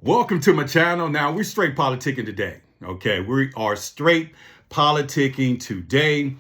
Welcome to my channel. Now, we're straight politicking today. Okay, we are straight politicking today.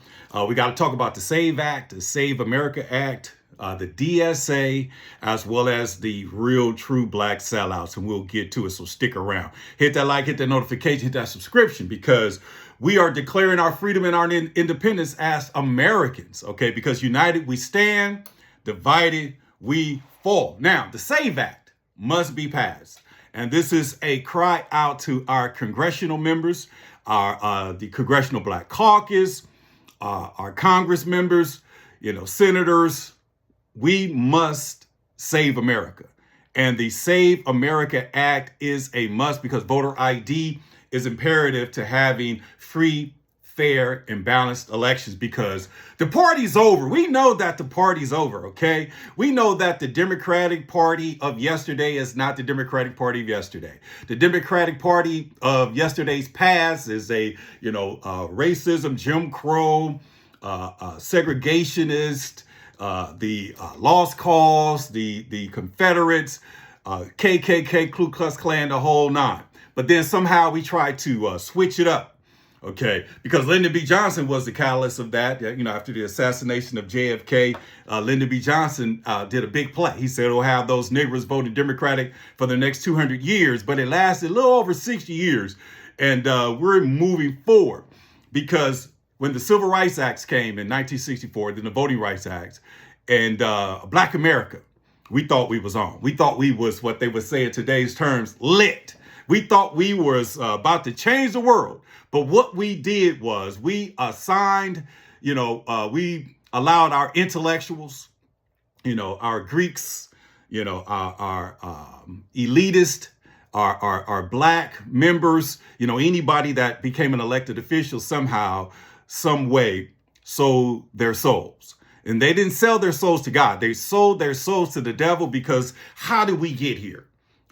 We got to talk about the SAVE Act, the Save America Act, the DSA, as well as the real true black sellouts, and we'll get to it, so stick around. Hit that like, hit that notification, hit that subscription, because we are declaring our freedom and our independence as Americans, okay? Because united we stand, divided we fall. Now, the SAVE Act must be passed. And this is a cry out to our congressional members, the Congressional Black Caucus, our Congress members, senators. We must save America. And the Save America Act is a must because voter ID is imperative to having free, fair, and balanced elections, because the party's over. We know that the party's over, okay? We know that the Democratic Party of yesterday is not the Democratic Party of yesterday. The Democratic Party of yesterday's past is racism, Jim Crow, segregationist, the Lost Cause, the Confederates, KKK, Ku Klux Klan, the whole nine. But then somehow we try to switch it up. Okay, because Lyndon B. Johnson was the catalyst of that. After the assassination of JFK, Lyndon B. Johnson did a big play. He said, we'll have those niggers voting Democratic for the next 200 years. But it lasted a little over 60 years. And we're moving forward because when the Civil Rights Acts came in 1964, then the Voting Rights Acts, and Black America, we thought we was on. We thought we was, what they would say in today's terms, lit. We thought we was about to change the world. But what we did was we assigned, we allowed our intellectuals, our Greeks, our elitist, our black members, anybody that became an elected official somehow, some way, sold their souls. And they didn't sell their souls to God. They sold their souls to the devil, because how did we get here?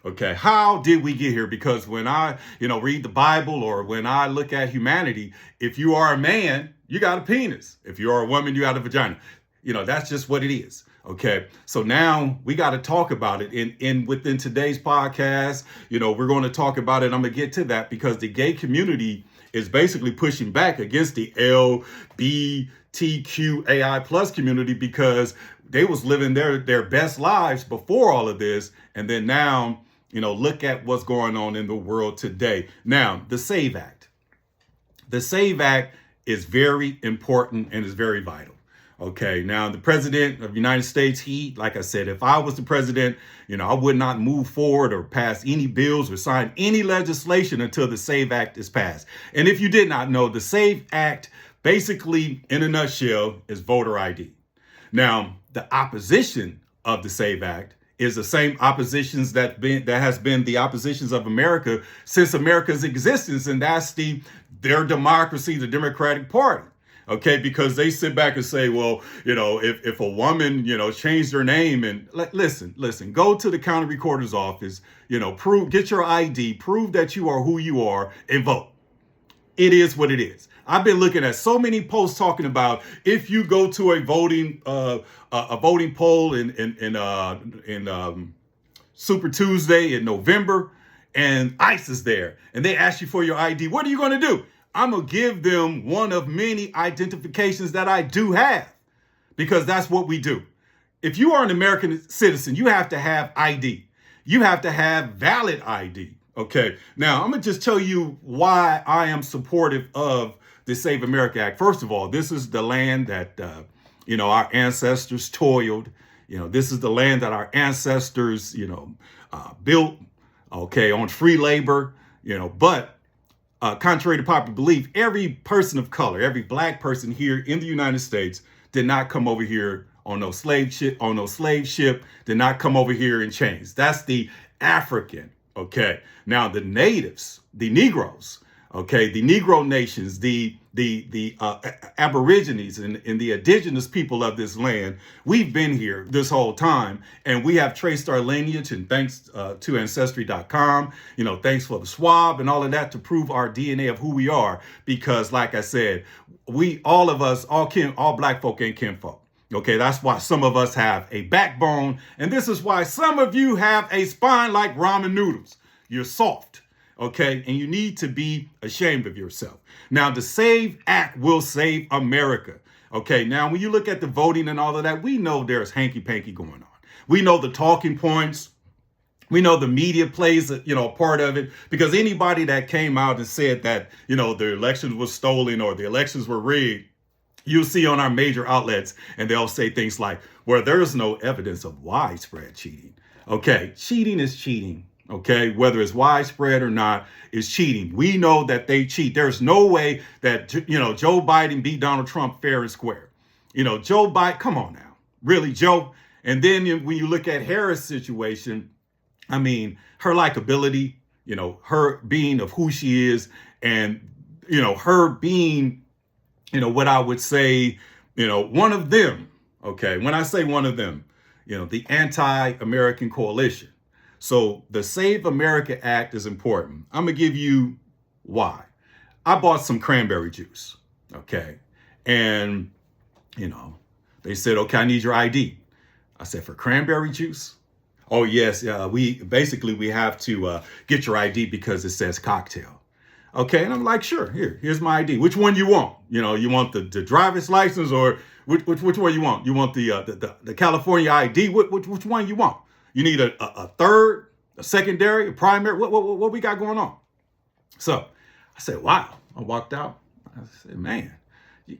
Okay, how did we get here? Because when I, read the Bible, or when I look at humanity, if you are a man, you got a penis. If you are a woman, you got a vagina. That's just what it is. Okay, so now we got to talk about it. Within today's podcast, we're going to talk about it. I'm going to get to that because the gay community is basically pushing back against the LGBTQ plus community, because they was living their best lives before all of this. And then now, look at what's going on in the world today. Now, the SAVE Act. The SAVE Act is very important and is very vital. Okay, now the president of the United States, like I said, if I was the president, I would not move forward or pass any bills or sign any legislation until the SAVE Act is passed. And if you did not know, the SAVE Act, basically, in a nutshell, is voter ID. Now, the opposition of the SAVE Act is the same oppositions that has been the oppositions of America since America's existence, and that's their democracy, the Democratic Party. Okay, because they sit back and say, well, if a woman, changed her name, and listen, go to the county recorder's office, get your ID, prove that you are who you are, and vote. It is what it is. I've been looking at so many posts talking about if you go to a voting poll in Super Tuesday in November, and ICE is there, and they ask you for your ID. What are you going to do? I'm going to give them one of many identifications that I do have, because that's what we do. If you are an American citizen, you have to have ID. You have to have valid ID. Okay, now I'm going to just tell you why I am supportive of the Save America Act. First of all, this is the land that, our ancestors toiled. This is the land that our ancestors, built, okay, on free labor, but contrary to popular belief, every person of color, every black person here in the United States did not come over here on no slave ship, did not come over here in chains. That's the African. Okay, now the natives, the Negroes, okay, the Negro nations, the Aborigines and the indigenous people of this land, we've been here this whole time, and we have traced our lineage, and thanks to Ancestry.com, thanks for the swab and all of that to prove our DNA of who we are, because like I said, all black folk ain't kinfolk. Okay, that's why some of us have a backbone, and this is why some of you have a spine like ramen noodles. You're soft. Okay. And you need to be ashamed of yourself. Now, the SAVE Act will save America. Okay. Now, when you look at the voting and all of that, we know there's hanky panky going on. We know the talking points. We know the media plays, a part of it, because anybody that came out and said that, the elections were stolen or the elections were rigged, you'll see on our major outlets, and they'll say things like, well, there's no evidence of widespread cheating. Okay, cheating is cheating. Okay, whether it's widespread or not, is cheating. We know that they cheat. There's no way that, Joe Biden beat Donald Trump fair and square. Joe Biden, come on now. Really, Joe? And then when you look at Harris' situation, I mean, her likability, her being of who she is, and, her being, what I would say, one of them. Okay, when I say one of them, the anti-American coalition. So the Save America Act is important. I'm going to give you why. I bought some cranberry juice. Okay. And, they said, okay, I need your ID. I said, for cranberry juice? Oh, yes. We have to get your ID because it says cocktail. Okay. And I'm like, sure. Here's my ID. Which one you want? You want the driver's license, or which one you want? You want the California ID? Which one you want? You need a third, a secondary, a primary? What we got going on? So I said, wow. I walked out. I said, man,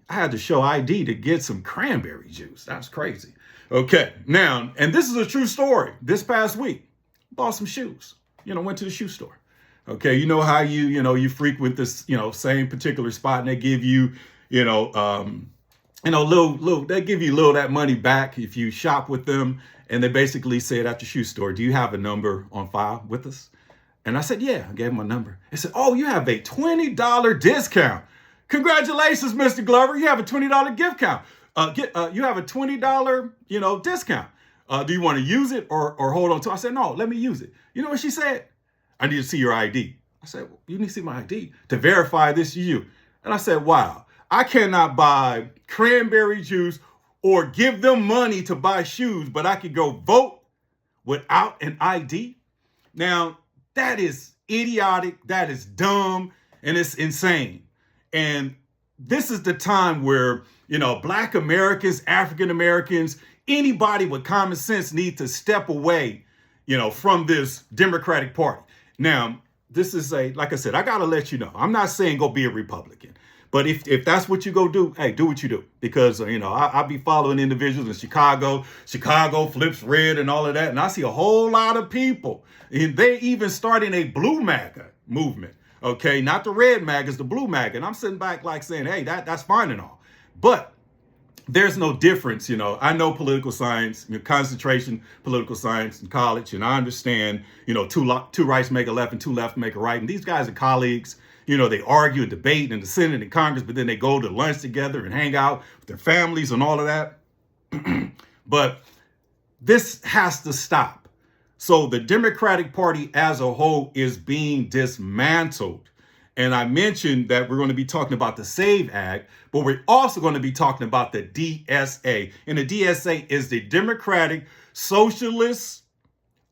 I had to show ID to get some cranberry juice. That's crazy. Okay. Now, and this is a true story. This past week, bought some shoes. Went to the shoe store. Okay. You know how you frequent this, same particular spot, and they give you, little, they give you a little of that money back if you shop with them. And they basically said at the shoe store, do you have a number on file with us? And I said, yeah, I gave them my number. They said, oh, you have a $20 discount. Congratulations, Mr. Glover. You have a $20 gift count. You have a $20, discount. Do you want to use it or hold on to it? I said, no, let me use it. You know what she said? I need to see your ID. I said, well, you need to see my ID to verify this is you. And I said, wow, I cannot buy cranberry juice or give them money to buy shoes, but I could go vote without an ID. Now, that is idiotic, that is dumb, and it's insane. And this is the time where, Black Americans, African Americans, anybody with common sense need to step away, from this Democratic Party. Now, this is like I said, I got to let you know, I'm not saying go be a Republican. But if that's what you go do, hey, do what you do. Because, I'll be following individuals in Chicago. Chicago flips red and all of that. And I see a whole lot of people. And they even starting a blue MAGA movement. Okay, not the red MAGA, it's the blue MAGA. And I'm sitting back like saying, hey, that's fine and all. But there's no difference. I know political science, concentration, political science in college. And I understand, two rights make a left and two left make a right. And these guys are colleagues. They argue and debate in the Senate and Congress, but then they go to lunch together and hang out with their families and all of that. But this has to stop. So the Democratic Party as a whole is being dismantled. And I mentioned that we're going to be talking about the SAVE Act, but we're also going to be talking about the DSA. And the DSA is the Democratic Socialists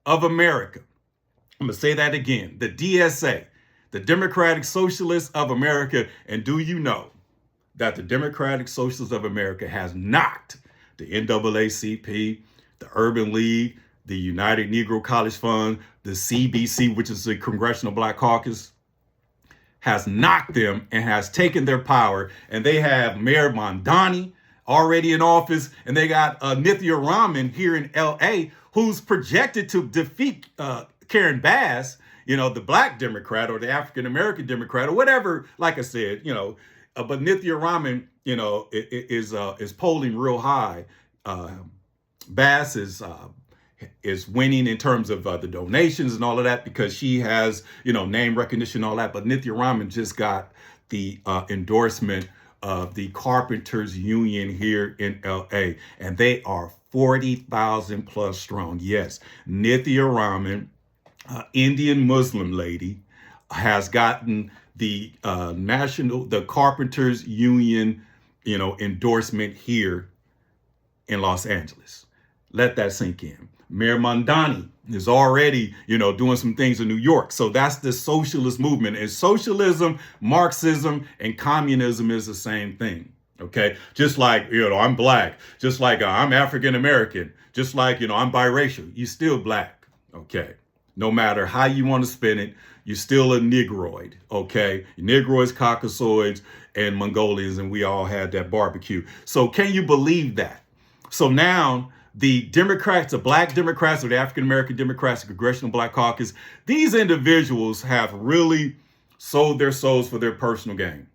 of America. I'm going to say that again, the DSA. The Democratic Socialists of America. And do you know that the Democratic Socialists of America has knocked the NAACP, the Urban League, the United Negro College Fund, the CBC, which is the Congressional Black Caucus, has knocked them and has taken their power. And they have Mayor Mondani already in office. And they got Nithya Raman here in LA, who's projected to defeat Karen Bass, the Black Democrat or the African-American Democrat or whatever, like I said, but Nithya Raman, is polling real high. Bass is winning in terms of the donations and all of that because she has, name recognition and all that. But Nithya Raman just got the endorsement of the Carpenters Union here in LA, and they are 40,000 plus strong. Yes, Nithya Raman, Indian Muslim lady, has gotten the the Carpenters Union, endorsement here in Los Angeles. Let that sink in. Mayor Mondani is already, doing some things in New York. So that's the socialist movement. And socialism, Marxism, and communism is the same thing. Okay. Just like, I'm black, just like I'm African American, just like, I'm biracial. You still black. Okay. No matter how you want to spin it, you're still a Negroid. Okay. Negroids, Caucasoids, and Mongolians, and we all had that barbecue. So can you believe that? So now the Democrats, the black Democrats, or the African American Democrats, the Congressional Black Caucus, these individuals have really sold their souls for their personal gain.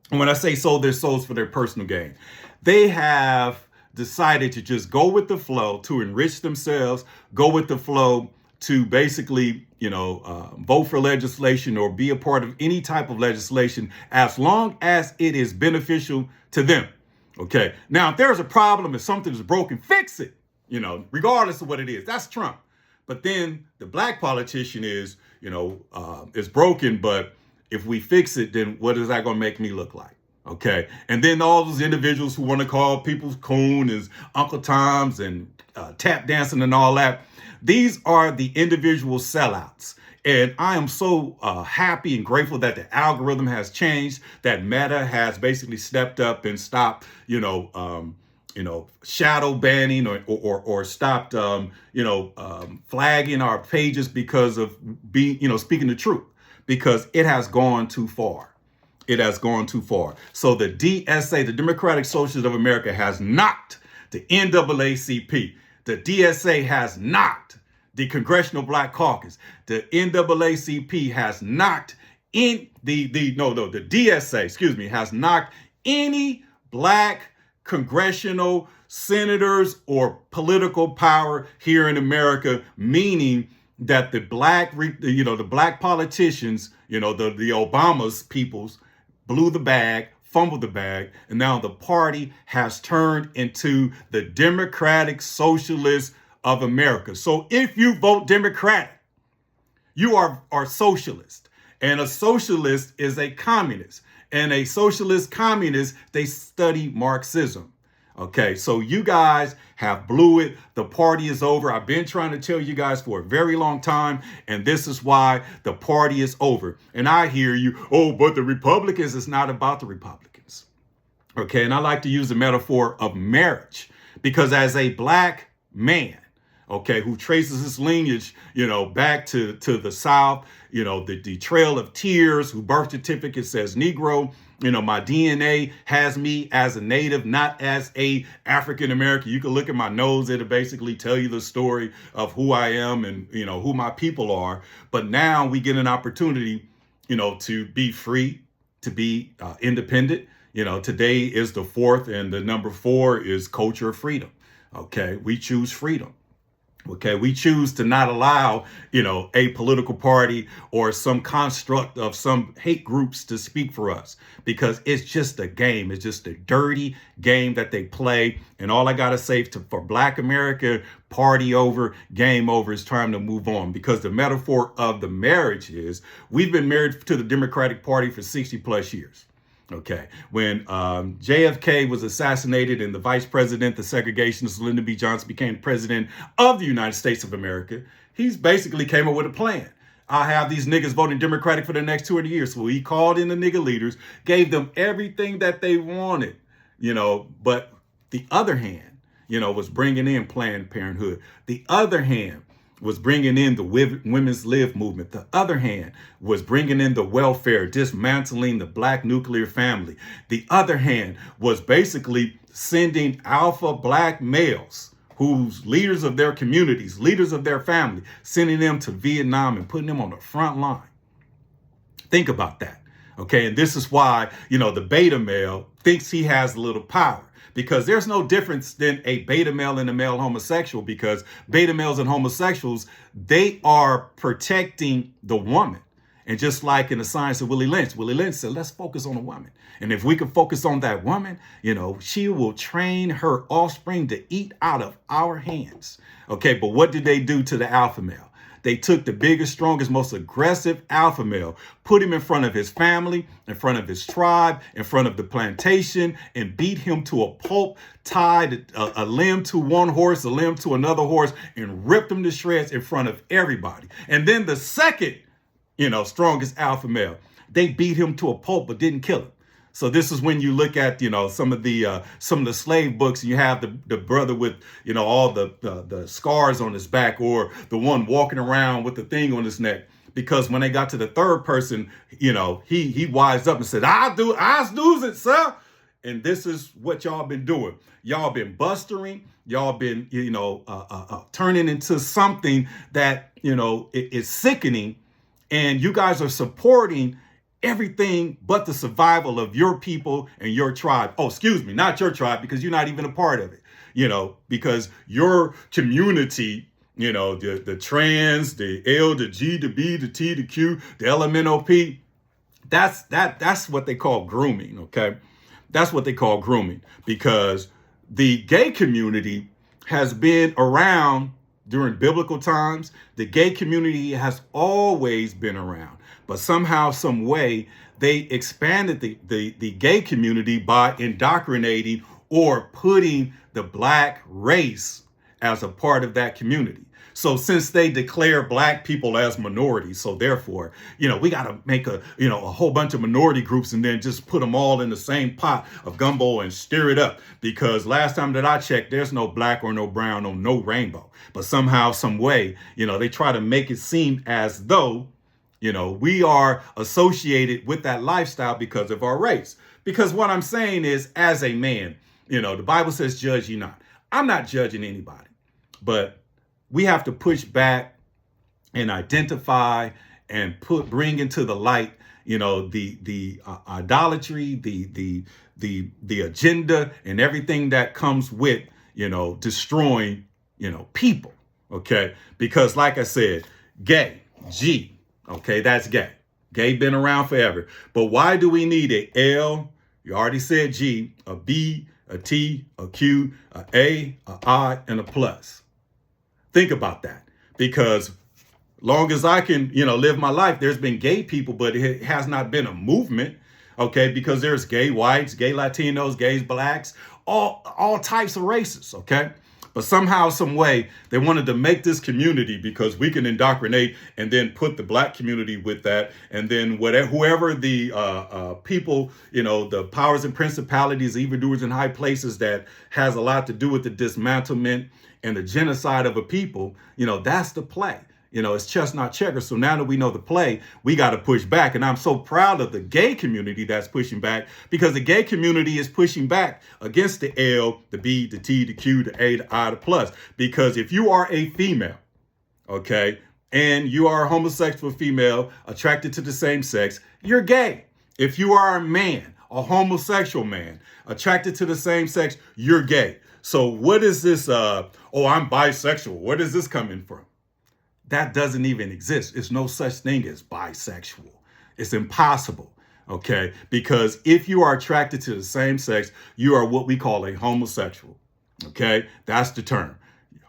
And when I say sold their souls for their personal gain, they have decided to just go with the flow, to enrich themselves, go with the flow, to basically, vote for legislation or be a part of any type of legislation as long as it is beneficial to them. Okay. Now, if there's a problem, if something is broken, fix it, regardless of what it is. That's Trump. But then the black politician is, it's broken, but if we fix it, then what is that going to make me look like? Okay. And then all those individuals who want to call people's coon as Uncle Toms and tap dancing and all that. These are the individual sellouts. And I am so happy and grateful that the algorithm has changed, that Meta has basically stepped up and stopped, shadow banning or stopped, flagging our pages because of speaking the truth, because it has gone too far. It has gone too far. So the DSA, the Democratic Socialists of America, has knocked the NAACP. The DSA has knocked the Congressional Black Caucus. The NAACP has knocked the DSA, has knocked any black congressional senators or political power here in America, meaning that the black politicians, the Obama's peoples blew the bag, fumbled the bag, and now the party has turned into the Democratic Socialists of America. So if you vote Democratic, you are socialist. And a socialist is a communist. And a socialist communist, they study Marxism. Okay, so you guys have blew it. The party is over. I've been trying to tell you guys for a very long time, and this is why the party is over. And I hear you, but the Republicans, it's not about the Republicans. Okay, and I like to use the metaphor of marriage, because as a black man, okay, who traces his lineage, back to the South, the Trail of Tears, who birth certificate says Negro, my DNA has me as a native, not as a African American. You can look at my nose. It'll basically tell you the story of who I am and, who my people are. But now we get an opportunity, to be free, to be independent. Today is the 4th, and the number 4 is culture of freedom. Okay, we choose freedom. Okay, we choose to not allow, a political party or some construct of some hate groups to speak for us, because it's just a game. It's just a dirty game that they play. And all I got to say for Black America, party over, game over, it's time to move on, because the metaphor of the marriage is we've been married to the Democratic Party for 60 plus years. Okay, when JFK was assassinated and the vice president, the segregationist Lyndon B. Johnson, became president of the United States of America, he's basically came up with a plan. I'll have these niggas voting Democratic for the next 200 years. So he called in the nigga leaders, gave them everything that they wanted, but the other hand, was bringing in Planned Parenthood. The other hand was bringing in the Women's Live movement. The other hand was bringing in the welfare, dismantling the black nuclear family. The other hand was basically sending alpha black males who's leaders of their communities, leaders of their family, sending them to Vietnam and putting them on the front line. Think about that. Okay, and this is why, the beta male thinks he has a little power. Because there's no difference than a beta male and a male homosexual, because beta males and homosexuals, they are protecting the woman. And just like in the science of Willie Lynch said, let's focus on the woman. And if we can focus on that woman, she will train her offspring to eat out of our hands. Okay, but what did they do to the alpha male? They took the biggest, strongest, most aggressive alpha male, put him in front of his family, in front of his tribe, in front of the plantation, and beat him to a pulp, tied a limb to one horse, a limb to another horse, and ripped him to shreds in front of everybody. And then the second, strongest alpha male, they beat him to a pulp but didn't kill him. So this is when you look at, some of the slave books, and you have the brother with, all the scars on his back, or the one walking around with the thing on his neck. Because when they got to the third person, he wised up and said, I do it, sir. And this is what y'all been doing. Y'all been bustering. Y'all been, turning into something that, is sickening. And you guys are supporting everything but the survival of your people and your tribe. Oh, excuse me, not your tribe, because you're not even a part of it, because your community, the trans, the L, the G, the B, the T, the Q, the LMNOP, that's what they call grooming, okay? That's what they call grooming, because the gay community has been around during biblical times. The gay community has always been around. But somehow, some way, they expanded the gay community by indoctrinating or putting the black race as a part of that community. So since they declare black people as minorities, so therefore, we got to make a whole bunch of minority groups and then just put them all in the same pot of gumbo and stir it up. Because last time that I checked, there's no black or no brown or no rainbow. But somehow, some way, they try to make it seem as though we are associated with that lifestyle because of our race. Because what I'm saying is, as a man, the Bible says, judge ye not. I'm not judging anybody, but we have to push back and identify and bring into the light, the idolatry, the agenda, and everything that comes with, destroying, people. Okay, because like I said, gay, G. Okay, that's gay. Gay been around forever. But why do we need a L? You already said G, a B, a T, a Q, a A, a I, and a plus. Think about that. Because long as I can, live my life, there's been gay people, but it has not been a movement. Okay, because there's gay whites, gay Latinos, gays, blacks, all types of races. Okay. But somehow, some way, they wanted to make this community, because we can indoctrinate and then put the black community with that. And then whoever the people, the powers and principalities, evildoers in high places that has a lot to do with the dismantlement and the genocide of a people, that's the play. It's chestnut checkers. So now that we know the play, we got to push back. And I'm so proud of the gay community that's pushing back, because the gay community is pushing back against the L, the B, the T, the Q, the A, the I, the plus. Because if you are a female, okay, and you are a homosexual female attracted to the same sex, you're gay. If you are a man, a homosexual man attracted to the same sex, you're gay. So what is this? I'm bisexual. Where is this coming from? That doesn't even exist. It's no such thing as bisexual. It's impossible, okay? Because if you are attracted to the same sex, you are what we call a homosexual, okay? That's the term,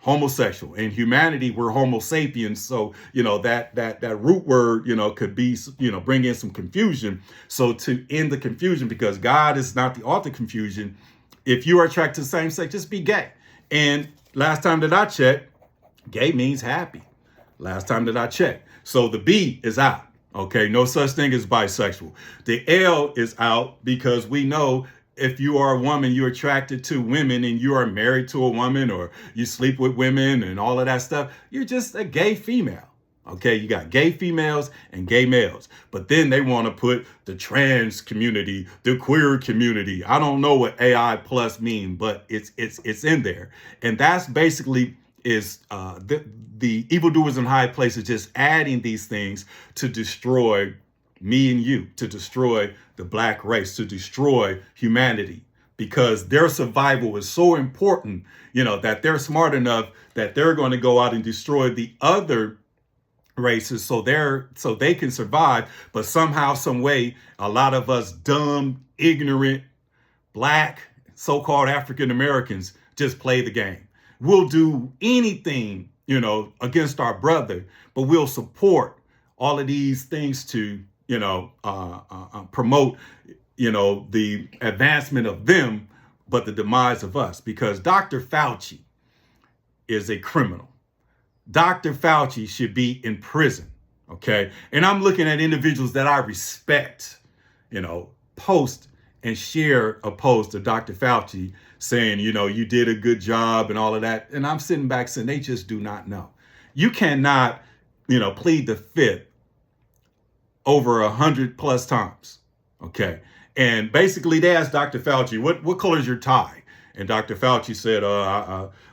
homosexual. In humanity, we're homo sapiens, so, that root word, could be, bring in some confusion. So to end the confusion, because God is not the author of confusion, if you are attracted to the same sex, just be gay. And last time that I checked, gay means happy. Last time that I checked. So the B is out. Okay. No such thing as bisexual. The L is out, because we know if you are a woman, you're attracted to women, and you are married to a woman, or you sleep with women and all of that stuff. You're just a gay female. Okay. You got gay females and gay males, but then they want to put the trans community, the queer community. I don't know what AI plus mean, but it's in there. And that's basically is the evildoers in high places just adding these things to destroy me and you, to destroy the black race, to destroy humanity, because their survival is so important, that they're smart enough that they're going to go out and destroy the other races so they can survive. But somehow, some way, a lot of us dumb, ignorant, black, so-called African Americans just play the game. We'll do anything against our brother, but we'll support all of these things to, promote, the advancement of them, but the demise of us, because Dr. Fauci is a criminal. Dr. Fauci should be in prison. Okay. And I'm looking at individuals that I respect, post and share a post to Dr. Fauci saying, you did a good job and all of that. And I'm sitting back saying they just do not know. You cannot, plead the fifth over 100+ times. Okay. And basically they asked Dr. Fauci, what color is your tie? And Dr. Fauci said,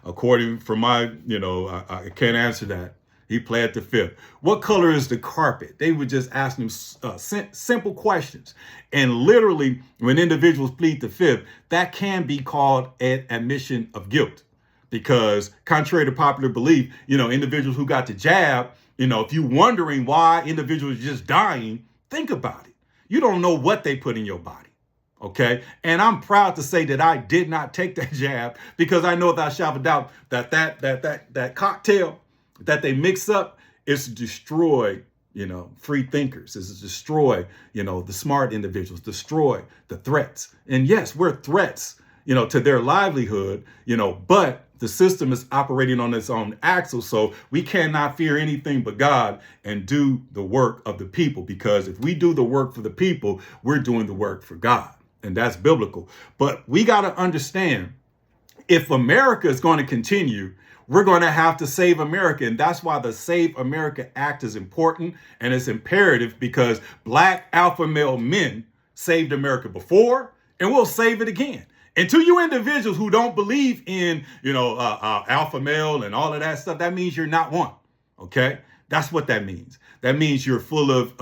according from my, I can't answer that. He pled the fifth. What color is the carpet? They would just ask him simple questions. And literally, when individuals plead the fifth, that can be called an admission of guilt. Because contrary to popular belief, individuals who got the jab, if you're wondering why individuals are just dying, think about it. You don't know what they put in your body. Okay. And I'm proud to say that I did not take that jab, because I know without shadow of a doubt that cocktail that they mix up is to destroy, free thinkers, is to destroy, the smart individuals, destroy the threats. And yes, we're threats, to their livelihood, but the system is operating on its own axle. So we cannot fear anything but God and do the work of the people, because if we do the work for the people, we're doing the work for God. And that's biblical. But we got to understand, if America is going to continue, we're going to have to save America. And that's why the Save America Act is important. And it's imperative, because Black alpha male men saved America before, and we'll save it again. And to you individuals who don't believe in, alpha male and all of that stuff, that means you're not one. Okay. That's what that means. That means you're full of,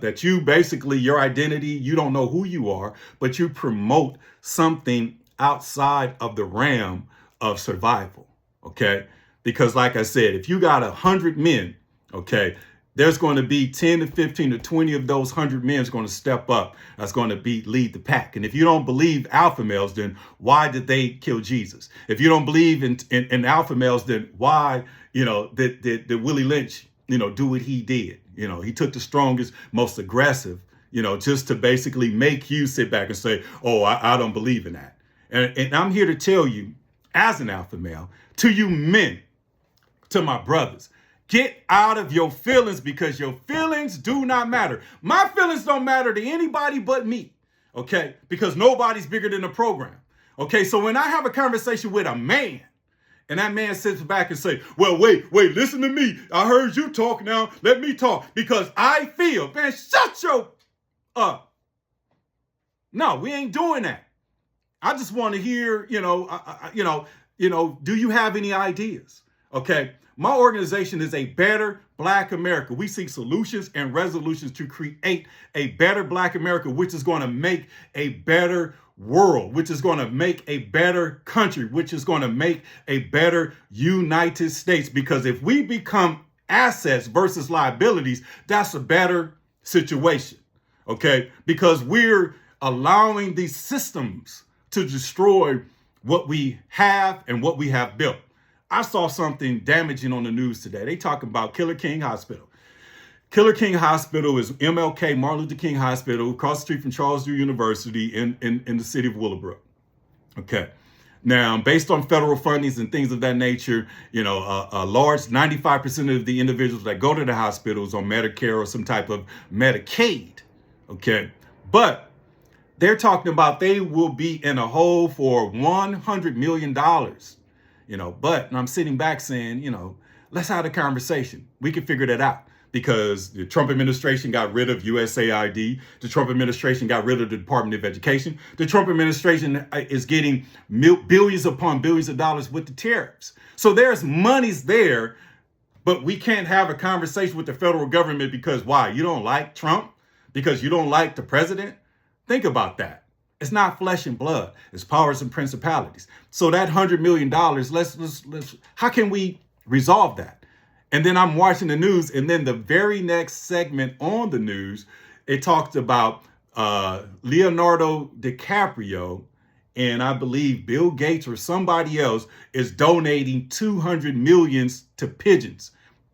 that you basically, your identity, you don't know who you are, but you promote something outside of the realm of survival. Okay. Because like I said, if you got 100 men, okay, there's going to be 10 to 15 to 20 of those 100 men is going to step up. That's going to lead the pack. And if you don't believe alpha males, then why did they kill Jesus? If you don't believe in alpha males, then why, did Willie Lynch, do what he did? He took the strongest, most aggressive, just to basically make you sit back and say, oh, I don't believe in that. And I'm here to tell you, as an alpha male, to you men, to my brothers, get out of your feelings, because your feelings do not matter. My feelings don't matter to anybody but me, okay? Because nobody's bigger than the program, okay? So when I have a conversation with a man, and that man sits back and say, well, wait, listen to me. I heard you talk now. Let me talk, because I feel, man, shut your up. No, we ain't doing that. I just want to hear, do you have any ideas? Okay. My organization is a better Black America. We seek solutions and resolutions to create a better Black America, which is going to make a better world, which is going to make a better country, which is going to make a better United States. Because if we become assets versus liabilities, that's a better situation. Okay. Because we're allowing these systems to destroy what we have and what we have built. I saw something damaging on the news today. They talking about Killer King Hospital. Killer King Hospital is MLK, Martin Luther King Hospital, across the street from Charles Drew University in the city of Willowbrook. Okay. Now, based on federal fundings and things of that nature, a large 95% of the individuals that go to the hospitals on Medicare or some type of Medicaid. Okay. But they're talking about they will be in a hole for $100 million. But I'm sitting back saying, let's have a conversation. We can figure that out, because the Trump administration got rid of USAID. The Trump administration got rid of the Department of Education. The Trump administration is getting billions upon billions of dollars with the tariffs. So there's monies there, but we can't have a conversation with the federal government because why? You don't like Trump? Because you don't like the president? Think about that. It's not flesh and blood. It's powers and principalities. So that $100 million, let's how can we resolve that? And then I'm watching the news, and then the very next segment on the news, it talked about Leonardo DiCaprio And I believe Bill Gates or somebody else is donating 200 millions to pigeons.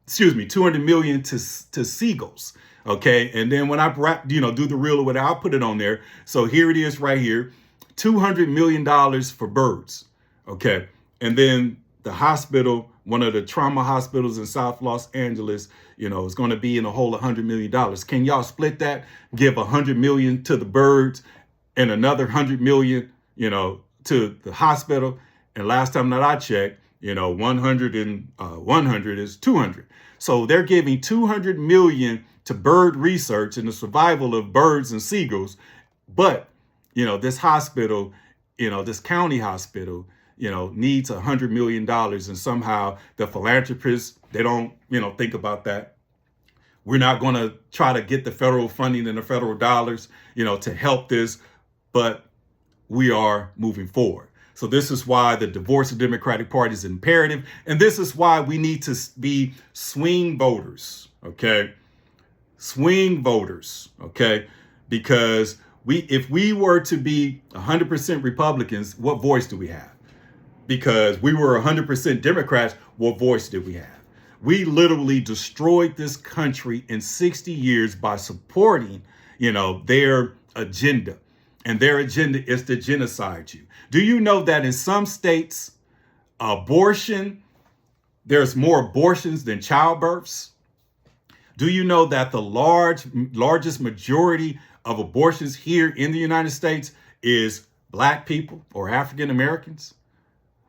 200 million to seagulls. Okay. And then when I do the reel or whatever, I'll put it on there. So here it is right here. $200 million for birds. Okay. And then the hospital, one of the trauma hospitals in South Los Angeles, is going to be in a hole of $100 million. Can y'all split that? Give $100 million to the birds and another $100 million, to the hospital. And last time that I checked, 100 and 100 is 200. So they're giving 200 million to bird research and the survival of birds and seagulls. But, this hospital, this county hospital, needs $100 million. And somehow the philanthropists, they don't, think about that. We're not going to try to get the federal funding and the federal dollars, to help this, but we are moving forward. So this is why the divorce of the Democratic Party is imperative. And this is why we need to be swing voters. Okay. Swing voters. Okay. Because if we were to be 100% Republicans, what voice do we have? Because we were 100% Democrats, what voice did we have? We literally destroyed this country in 60 years by supporting, their agenda. And their agenda is to genocide you. Do you know that in some states, there's more abortions than childbirths? Do you know that the largest majority of abortions here in the United States is Black people or African Americans?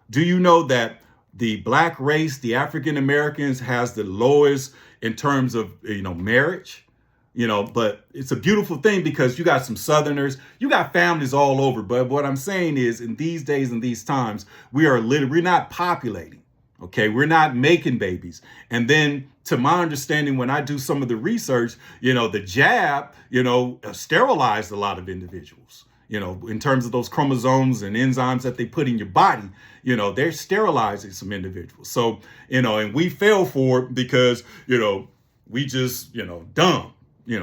Do you know that the Black race, the African Americans, has the lowest in terms of, marriage? But it's a beautiful thing because you got some Southerners, you got families all over. But what I'm saying is in these days and these times, we're not populating. Okay. We're not making babies. And then to my understanding, when I do some of the research, the jab, sterilized a lot of individuals, in terms of those chromosomes and enzymes that they put in your body, they're sterilizing some individuals. So, and we fell for it because, we just, dumb.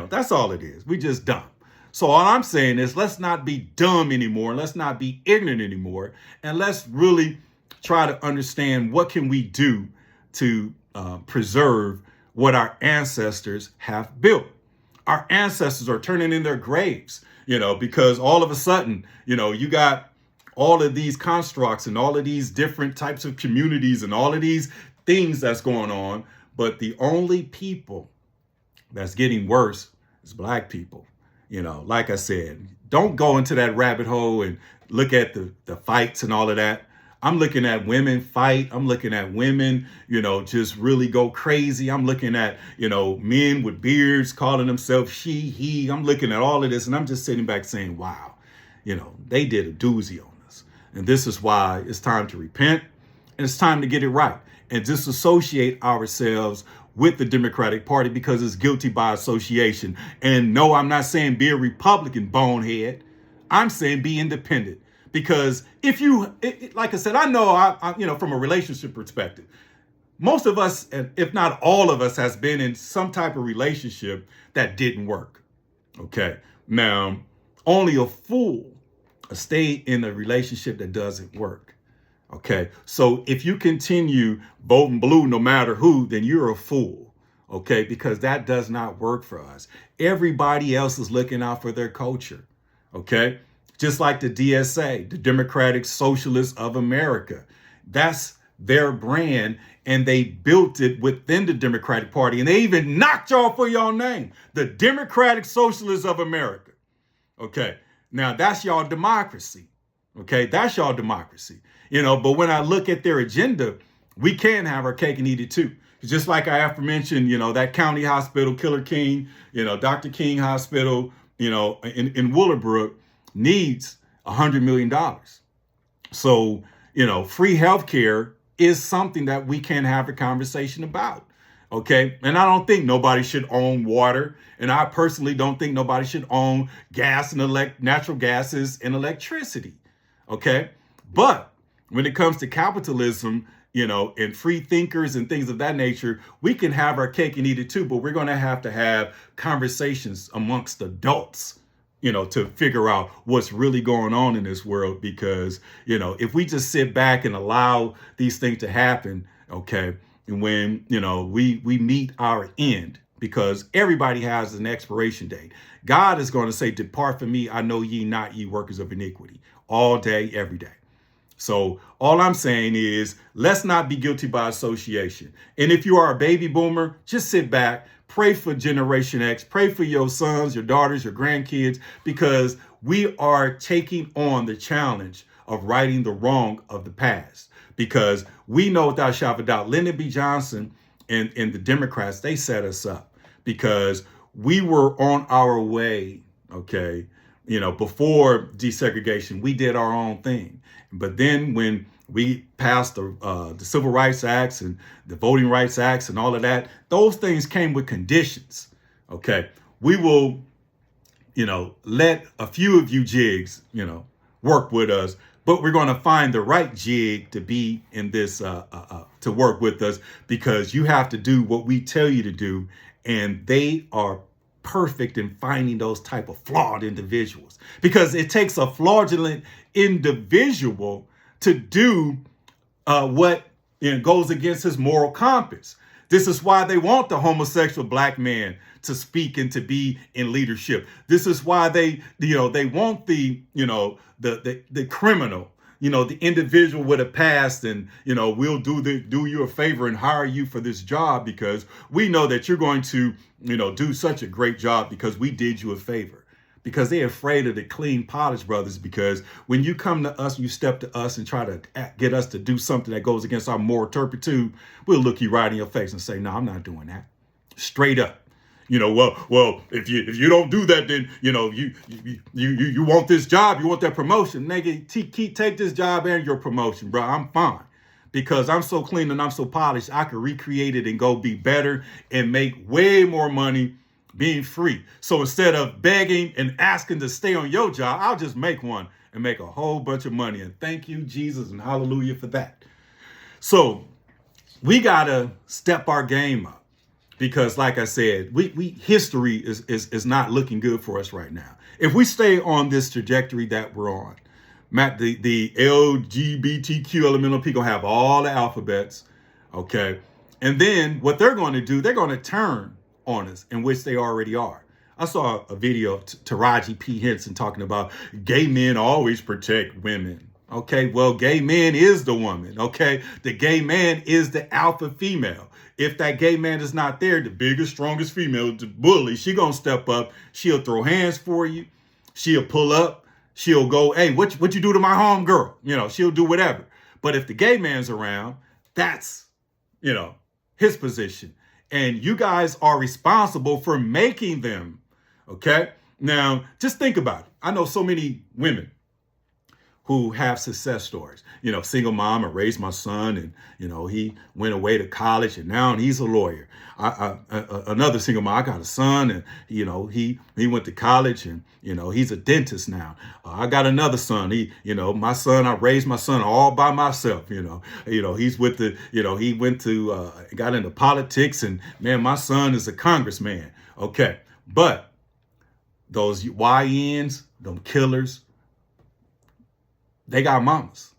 That's all it is. We just dumb. So all I'm saying is let's not be dumb anymore. Let's not be ignorant anymore. And let's really try to understand what can we do to preserve what our ancestors have built. Our ancestors are turning in their graves, because all of a sudden, you got all of these constructs and all of these different types of communities and all of these things that's going on. But the only people that's getting worse is Black people. Like I said, don't go into that rabbit hole and look at the fights and all of that. I'm looking at women fight. I'm looking at women, just really go crazy. I'm looking at, men with beards calling themselves she, he. I'm looking at all of this and I'm just sitting back saying, wow, they did a doozy on us. And this is why it's time to repent and it's time to get it right and disassociate ourselves with the Democratic Party because it's guilty by association. And no, I'm not saying be a Republican, bonehead. I'm saying be independent. Because if you, like I said, I know, from a relationship perspective, most of us, if not all of us, has been in some type of relationship that didn't work. Okay. Now, only a fool stay in a relationship that doesn't work. Okay. So if you continue voting blue, no matter who, then you're a fool. Okay. Because that does not work for us. Everybody else is looking out for their culture. Okay. Just like the DSA, the Democratic Socialists of America. That's their brand. And they built it within the Democratic Party. And they even knocked y'all for your name. The Democratic Socialists of America. Okay. Now that's y'all democracy. Okay. That's y'all democracy. But when I look at their agenda, we can have our cake and eat it too. Just like I aforementioned, that county hospital, Killer King, Dr. King Hospital, in Willowbrook needs $100 million. So, free healthcare is something that we can have a conversation about. Okay. And I don't think nobody should own water. And I personally don't think nobody should own gas and natural gases and electricity. Okay. But when it comes to capitalism, and free thinkers and things of that nature, we can have our cake and eat it too, but we're going to have conversations amongst adults, to figure out what's really going on in this world, because, if we just sit back and allow these things to happen, okay, and when, we meet our end, because everybody has an expiration date. God is going to say, depart from me, I know ye not, ye workers of iniquity, all day, every day. So all I'm saying is, let's not be guilty by association. And if you are a baby boomer, just sit back, pray for Generation X, pray for your sons, your daughters, your grandkids, because we are taking on the challenge of righting the wrong of the past. Because we know without a shadow of a doubt, Lyndon B. Johnson and the Democrats, they set us up because we were on our way, okay, before desegregation, we did our own thing. But then when we passed the Civil Rights Acts and the Voting Rights Acts and all of that, those things came with conditions. Okay, we will, let a few of you jigs, work with us, but we're going to find the right jig to be in this, to work with us, because you have to do what we tell you to do. And they are perfect in finding those type of flawed individuals, because it takes a fraudulent individual to do what goes against his moral compass. This is why they want the homosexual black man to speak and to be in leadership. This is why they want the criminal, the individual with a past, and, we'll do you a favor and hire you for this job because we know that you're going to, do such a great job because we did you a favor. Because they're afraid of the clean, polished brothers, because when you come to us, you step to us and try to get us to do something that goes against our moral turpitude, we'll look you right in your face and say, no, I'm not doing that. Straight up. Well, if you don't do that, then, you want this job, you want that promotion. Nigga, take this job and your promotion, bro. I'm fine. Because I'm so clean and I'm so polished, I can recreate it and go be better and make way more money being free. So instead of begging and asking to stay on your job, I'll just make one and make a whole bunch of money. And thank you, Jesus, and hallelujah for that. So we got to step our game up, because like I said, history is not looking good for us right now. If we stay on this trajectory that we're on, Matt, the LGBTQ elemental people have all the alphabets, okay? And then what they're going to do, they're going to turn on us, in which they already are. I saw a video of Taraji P. Henson talking about gay men always protect women. Okay, well, gay man is the woman, okay? The gay man is the alpha female. If that gay man is not there, the biggest, strongest female, the bully, she gonna step up. She'll throw hands for you. She'll pull up. She'll go, hey, what you do to my home girl? She'll do whatever. But if the gay man's around, that's, his position. And you guys are responsible for making them, okay? Now, just think about it. I know so many women who have success stories. Single mom, I raised my son, and, he went away to college, and now he's a lawyer. Another single mom, I got a son, and, he went to college, and, he's a dentist now. I got another son. My son, I raised my son all by myself. He's with the, he went to, got into politics, and man, my son is a congressman. Okay. But those YNs, them killers, they got mamas.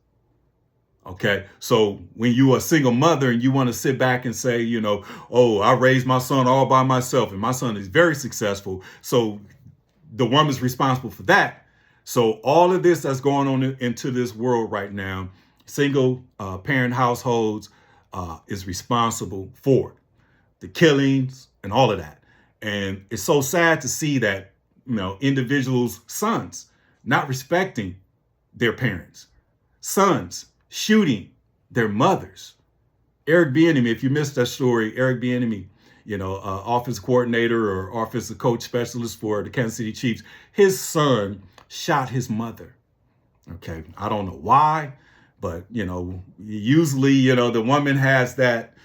Okay. So when you a single mother and you want to sit back and say, oh, I raised my son all by myself and my son is very successful, so the woman's responsible for that. So all of this that's going on into this world right now, single parent households is responsible for the killings and all of that. And it's so sad to see that, individuals' sons not respecting their parents, sons shooting their mothers. Eric Bieniemy, if you missed that story, Eric Bieniemy, offensive coordinator or offensive coach specialist for the Kansas City Chiefs, his son shot his mother. Okay, I don't know why, but usually the woman has that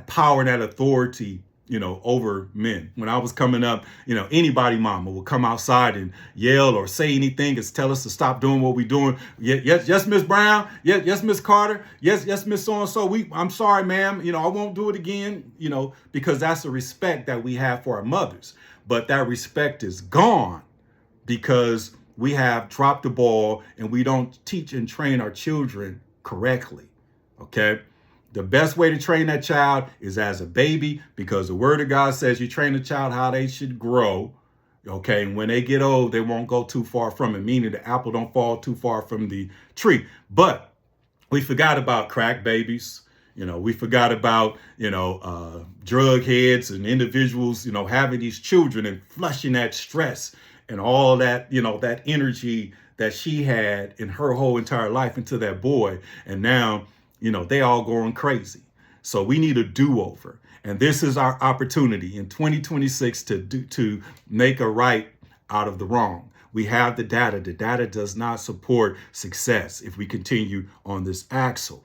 power, that authority, over men. When I was coming up, anybody mama would come outside and yell or say anything and tell us to stop doing what we're doing. Yes, Miss Brown. Yes, Miss Carter. Yes, Miss So-and-so. I'm sorry, ma'am. I won't do it again, because that's the respect that we have for our mothers. But that respect is gone because we have dropped the ball and we don't teach and train our children correctly. Okay. The best way to train that child is as a baby, because the word of God says you train a child how they should grow. Okay. And when they get old, they won't go too far from it, meaning the apple don't fall too far from the tree. But we forgot about crack babies. We forgot about, drug heads and individuals, having these children and flushing that stress and all that, that energy that she had in her whole entire life into that boy. And now, they all going crazy. So we need a do-over. And this is our opportunity in 2026 to make a right out of the wrong. We have the data. The data does not support success if we continue on this axle.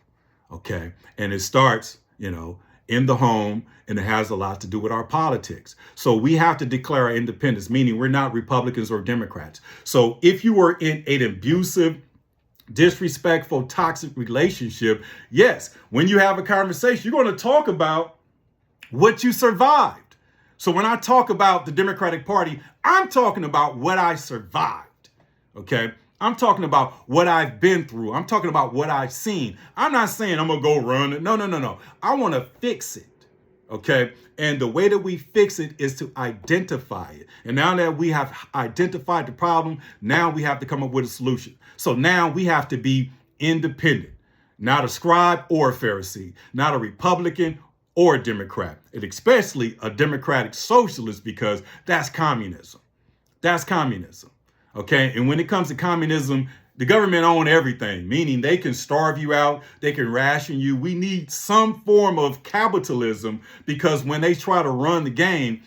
Okay. And it starts, in the home, and it has a lot to do with our politics. So we have to declare our independence, meaning we're not Republicans or Democrats. So if you were in an abusive, disrespectful, toxic relationship, yes, when you have a conversation, you're going to talk about what you survived. So when I talk about the Democratic Party, I'm talking about what I survived. Okay. I'm talking about what I've been through. I'm talking about what I've seen. I'm not saying I'm going to go run it. No. I want to fix it. Okay. And the way that we fix it is to identify it. And now that we have identified the problem, now we have to come up with a solution. So now we have to be independent, not a scribe or a Pharisee, not a Republican or a Democrat, and especially a Democratic Socialist, because that's communism. That's communism. Okay. And when it comes to communism, the government owns everything, meaning they can starve you out. They can ration you. We need some form of capitalism, because when they try to run the game,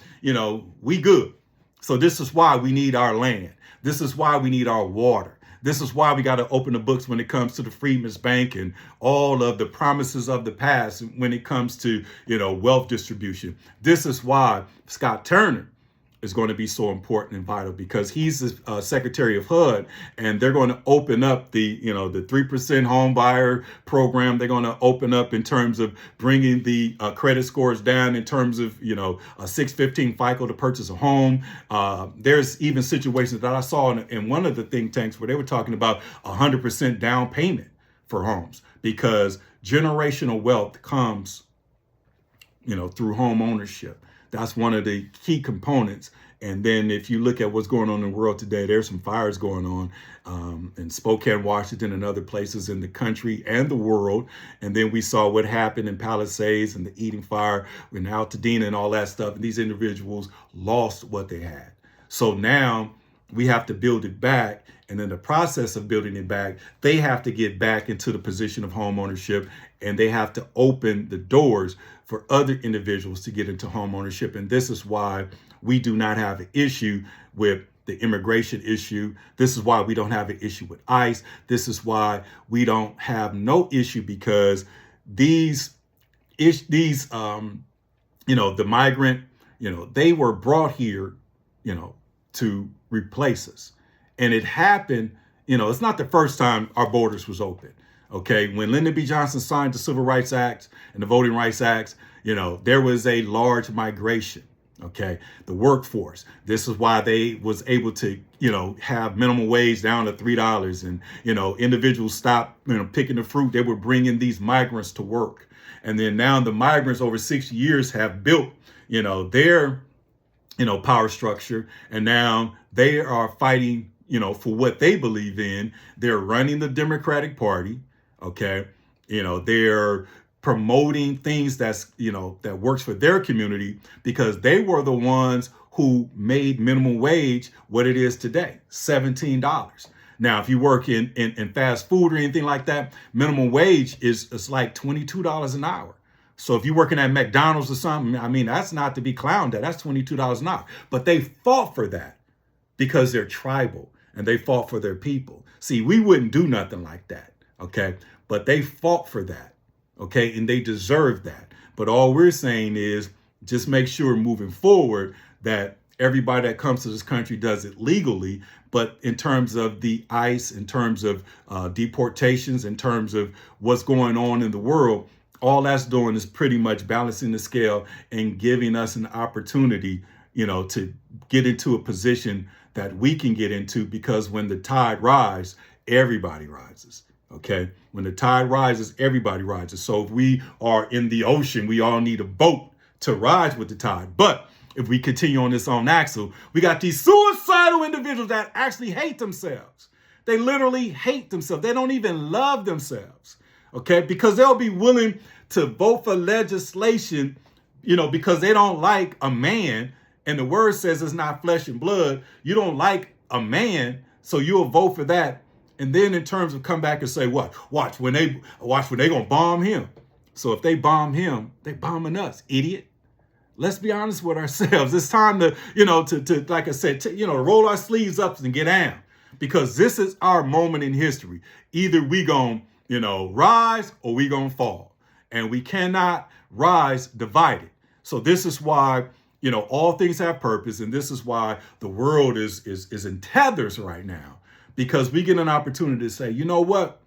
we good. So this is why we need our land. This is why we need our water. This is why we got to open the books when it comes to the Freedmen's Bank and all of the promises of the past when it comes to, wealth distribution. This is why Scott Turner is going to be so important and vital, because he's the Secretary of HUD, and they're going to open up the 3% home buyer program. They're going to open up in terms of bringing the credit scores down in terms of, a 615 FICO to purchase a home. There's even situations that I saw in one of the think tanks where they were talking about 100% down payment for homes, because generational wealth comes, through home ownership. That's one of the key components. And then if you look at what's going on in the world today, there's some fires going on in Spokane, Washington, and other places in the country and the world. And then we saw what happened in Palisades and the Eden fire in Altadena and all that stuff. And these individuals lost what they had. So now we have to build it back. And in the process of building it back, they have to get back into the position of home ownership, and they have to open the doors for other individuals to get into home ownership. And this is why we do not have an issue with the immigration issue. This is why we don't have an issue with ICE. This is why we don't have no issue, because the migrant, they were brought here, to replace us. And it happened, it's not the first time our borders was open. Okay. When Lyndon B. Johnson signed the Civil Rights Act and the Voting Rights Act, there was a large migration. Okay. The workforce. This is why they was able to, have minimum wage down to $3, and, individuals stopped, picking the fruit. They were bringing these migrants to work. And then now the migrants over 6 years have built, their, power structure. And now they are fighting, for what they believe in. They're running the Democratic Party. Okay. They're promoting things that works for their community, because they were the ones who made minimum wage what it is today, $17. Now, if you work in fast food or anything like that, minimum wage is like $22 an hour. So if you're working at McDonald's or something, that's not to be clowned at. That's $22 an hour. But they fought for that because they're tribal and they fought for their people. See, we wouldn't do nothing like that. Okay. But they fought for that. Okay. And they deserve that. But all we're saying is just make sure moving forward that everybody that comes to this country does it legally. But in terms of the ICE, in terms of deportations, in terms of what's going on in the world, all that's doing is pretty much balancing the scale and giving us an opportunity, to get into a position that we can get into, because when the tide rises, everybody rises. Okay. When the tide rises, everybody rises. So if we are in the ocean, we all need a boat to rise with the tide. But if we continue on this own axle, we got these suicidal individuals that actually hate themselves. They literally hate themselves. They don't even love themselves. Okay. Because they'll be willing to vote for legislation, because they don't like a man. And the word says it's not flesh and blood. You don't like a man, so you'll vote for that. And then in terms of come back and say, what? Watch when they gonna bomb him. So if they bomb him, they bombing us, idiot. Let's be honest with ourselves. It's time to, to like I said, to roll our sleeves up and get down, because this is our moment in history. Either we gonna, rise or we gonna fall, and we cannot rise divided. So this is why, all things have purpose, and this is why the world is in tethers right now, because we get an opportunity to say, you know what?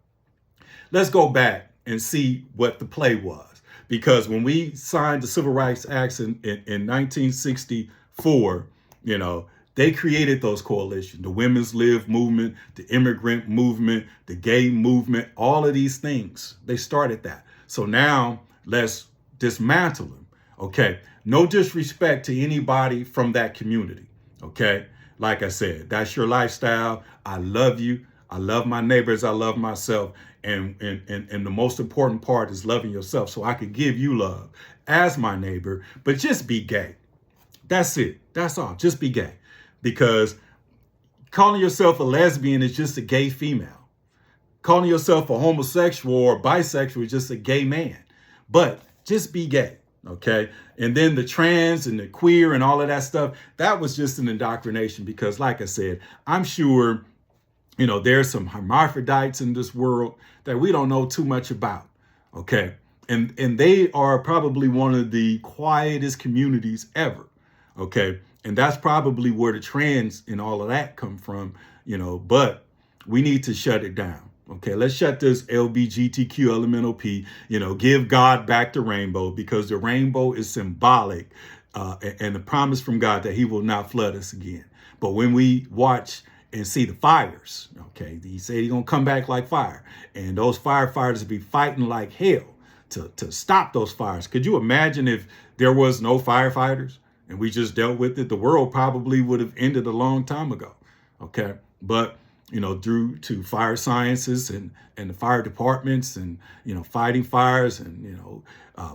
Let's go back and see what the play was. Because when we signed the Civil Rights Acts in 1964, they created those coalitions, the women's live movement, the immigrant movement, the gay movement, all of these things. They started that. So now let's dismantle them. Okay. No disrespect to anybody from that community. Okay. Like I said, that's your lifestyle. I love you. I love my neighbors. I love myself. And the most important part is loving yourself. So I could give you love as my neighbor, but just be gay. That's it. That's all. Just be gay. Because calling yourself a lesbian is just a gay female. Calling yourself a homosexual or bisexual is just a gay man. But just be gay. Okay. And then the trans and the queer and all of that stuff, that was just an indoctrination, because like I said, I'm sure, there's some hermaphrodites in this world that we don't know too much about. Okay. And they are probably one of the quietest communities ever. Okay. And that's probably where the trans and all of that come from, but we need to shut it down. Okay, let's shut this LGBTQ elemental P, give God back the rainbow, because the rainbow is symbolic and the promise from God that he will not flood us again. But when we watch and see the fires, okay, he said he's going to come back like fire, and those firefighters be fighting like hell to stop those fires. Could you imagine if there was no firefighters and we just dealt with it? The world probably would have ended a long time ago. Okay, but due to fire sciences and the fire departments and, fighting fires and,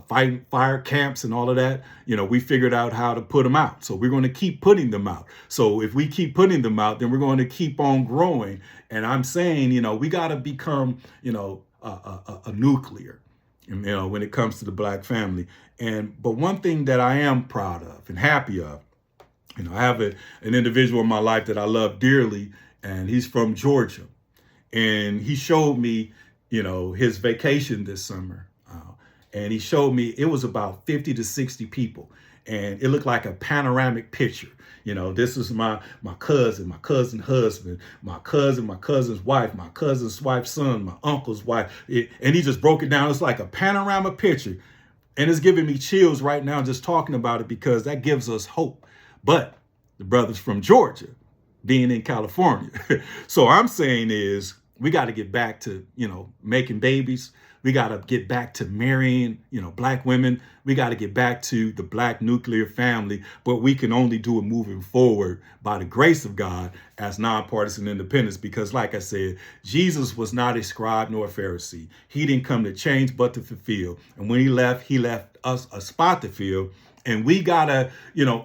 fighting fire camps and all of that, we figured out how to put them out. So we're going to keep putting them out. So if we keep putting them out, then we're going to keep on growing. And I'm saying, we got to become, a nuclear, when it comes to the Black family. But one thing that I am proud of and happy of, I have an individual in my life that I love dearly, and he's from Georgia. And he showed me, his vacation this summer. And he showed me it was about 50 to 60 people. And it looked like a panoramic picture. This is my cousin, my cousin's husband, my cousin's wife, my cousin's wife's son, my uncle's wife. And he just broke it down. It's like a panorama picture. And it's giving me chills right now just talking about it, because that gives us hope. But the brothers from Georgia, being in California. So I'm saying is we got to get back to, making babies. We got to get back to marrying, Black women. We got to get back to the Black nuclear family, but we can only do it moving forward by the grace of God as nonpartisan independents. Because like I said, Jesus was not a scribe nor a Pharisee. He didn't come to change, but to fulfill. And when he left us a spot to fill. And we got to,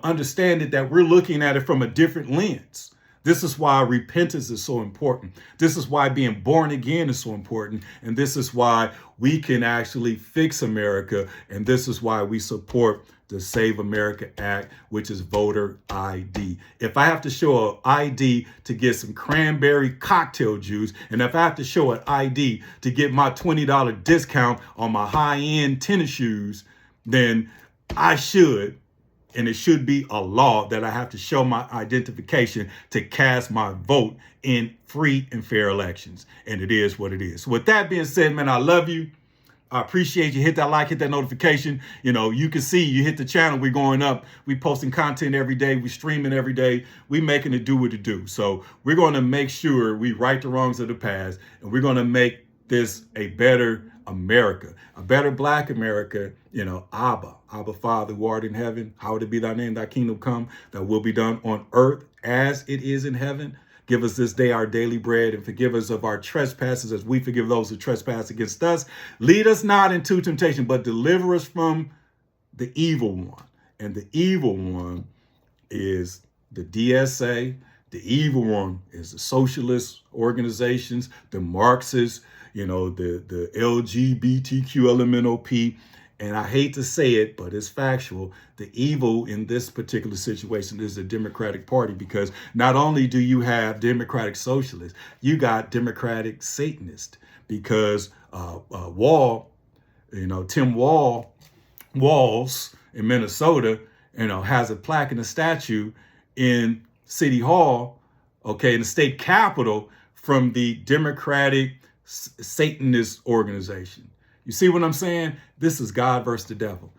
understand that we're looking at it from a different lens. This is why repentance is so important. This is why being born again is so important. And this is why we can actually fix America. And this is why we support the Save America Act, which is voter ID. If I have to show an ID to get some cranberry cocktail juice, and if I have to show an ID to get my $20 discount on my high-end tennis shoes, then I should. And it should be a law that I have to show my identification to cast my vote in free and fair elections. And it is what it is. With that being said, man, I love you. I appreciate you. Hit that like, hit that notification. You can see, you hit the channel, we're going up. We posting content every day. We streaming every day. We making it do what it do. So we're going to make sure we right the wrongs of the past, and we're going to make this a better America, a better Black America. Abba, Father, who art in heaven, hallowed be thy name, thy kingdom come, thy will be done on earth as it is in heaven. Give us this day our daily bread, and forgive us of our trespasses as we forgive those who trespass against us. Lead us not into temptation, but deliver us from the evil one. And the evil one is the DSA. The evil one is the socialist organizations, the Marxists, the LGBTQ, LMNOP. And I hate to say it, but it's factual. The evil in this particular situation is the Democratic Party, because not only do you have Democratic Socialists, you got Democratic Satanists, because Tim Walz in Minnesota, has a plaque and a statue in City Hall, in the state capitol, from the Democratic Satanist organization. You see what I'm saying? This is God versus the devil,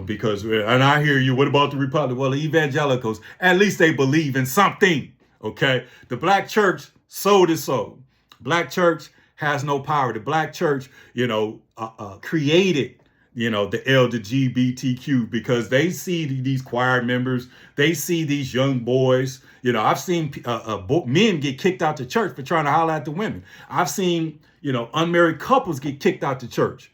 because, and I hear you, what about the Republicans? Well, the evangelicals, at least they believe in something, okay? The Black church sold its soul. Black church has no power. The Black church, created, the LGBTQ, because they see these choir members, they see these young boys. I've seen men get kicked out the church for trying to holler at the women. I've seen, unmarried couples get kicked out the church,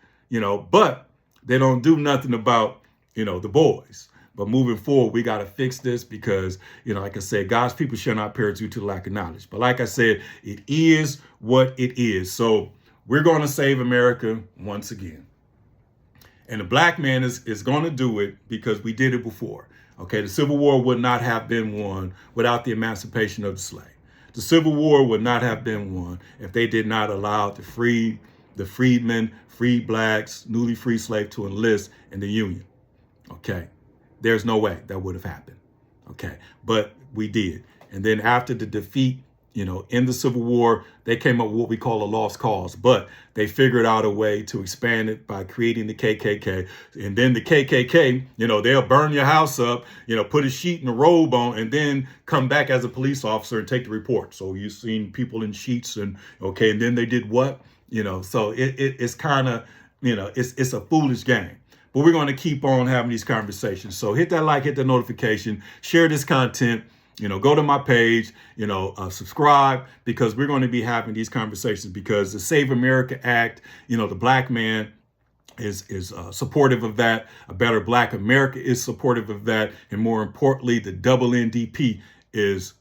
but they don't do nothing about, the boys. But moving forward, we got to fix this, because, like I said, God's people shall not perish due to the lack of knowledge. But like I said, it is what it is. So we're going to save America once again. And the Black man is going to do it because we did it before. Okay, the Civil War would not have been won without the emancipation of the slave. The Civil War would not have been won if they did not allow the freedmen, free Blacks, newly free slaves to enlist in the Union. Okay, there's no way that would have happened. Okay, but we did. And then after the defeat, in the Civil War, they came up with what we call a lost cause, but they figured out a way to expand it by creating the KKK. And then the KKK, they'll burn your house up, put a sheet and a robe on, and then come back as a police officer and take the report. So you've seen people in sheets, and and then they did what? So it's kind of, it's a foolish game. But we're going to keep on having these conversations. So hit that like, hit that notification, share this content. Go to my page, subscribe, because we're going to be having these conversations, because the Save America Act, the Black man is supportive of that. A better Black America is supportive of that. And more importantly, the double NDP is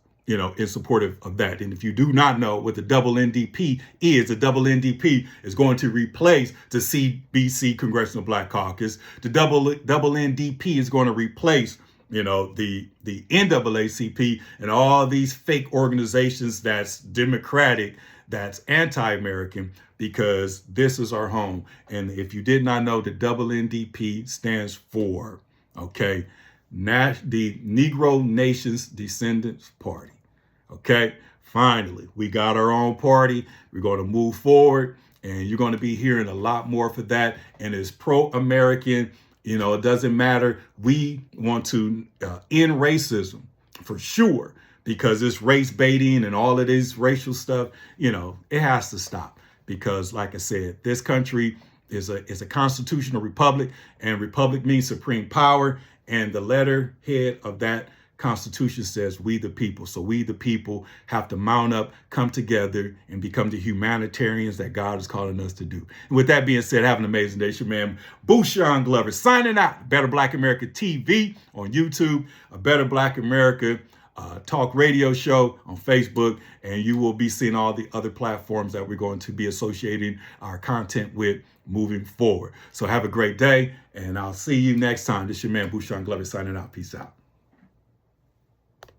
supportive of that. And if you do not know what the double NDP is, the double NDP is going to replace the CBC Congressional Black Caucus. The double NDP is going to replace the NAACP and all these fake organizations that's Democratic, that's anti-American, because this is our home. And if you did not know, the double NDP stands for, the Negro Nations Descendants Party. Okay, finally, we got our own party. We're going to move forward, and you're going to be hearing a lot more for that. And it's pro-American. It doesn't matter. We want to end racism for sure, because this race baiting and all of this racial stuff, it has to stop. Because like I said, this country is a constitutional republic, and republic means supreme power. And the letterhead of that Constitution says we the people. So we the people have to mount up, come together, and become the humanitarians that God is calling us to do. And with that being said, have an amazing day. It's your man, Bushan Glover, signing out. Better Black America TV on YouTube, a Better Black America talk radio show on Facebook, and you will be seeing all the other platforms that we're going to be associating our content with moving forward. So have a great day, and I'll see you next time. This is your man, Bushan Glover, signing out. Peace out.